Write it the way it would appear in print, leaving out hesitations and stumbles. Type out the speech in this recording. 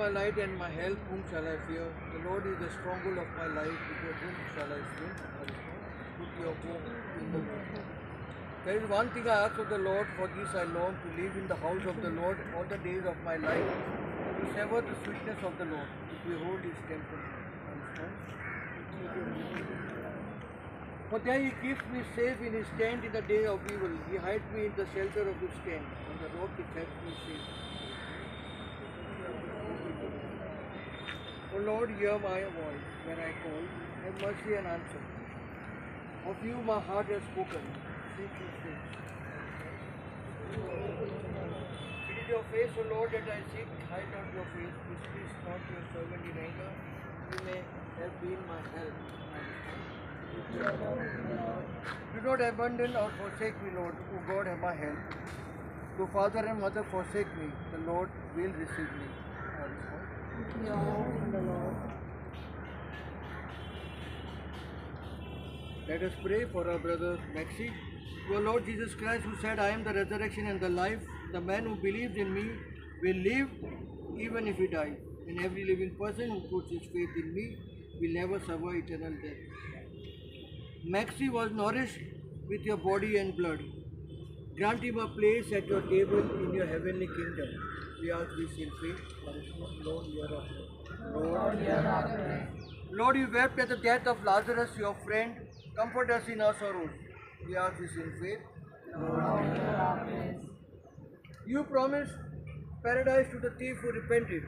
my light and my help, whom shall I fear? The Lord is the stronghold of my life, before whom shall I swim? Put your hope in the Lord. There is one thing I ask of the Lord, for this I long, to live in the house of the Lord all the days of my life, to savor the sweetness of the Lord, to behold his temple. For there he keeps me safe in his tent in the day of evil. He hides me in the shelter of his tent. On the rock he keeps me safe. O Lord, hear my voice when I call. Have mercy and answer. Of you my heart has spoken. Seek his face. It is your face, O Lord, that I seek. Hide not your face. Displease not your servant in anger. You may have been my help. Do not abandon or forsake me, Lord. O God, have my help. Though father and mother forsake me, the Lord will receive me. Let us pray for our brother Maxie. To our Lord Jesus Christ, who said, I am the resurrection and the life. The man who believes in me will live even if he dies. And every living person who puts his faith in me will never suffer eternal death. Maxie was nourished with your body and blood. Grant him a place at your table in your heavenly kingdom. We ask this in faith. Lord, hear our prayer. Lord, you wept at the death of Lazarus, your friend. Comfort us in our sorrows. We ask this in faith. You promised paradise to the thief who repented.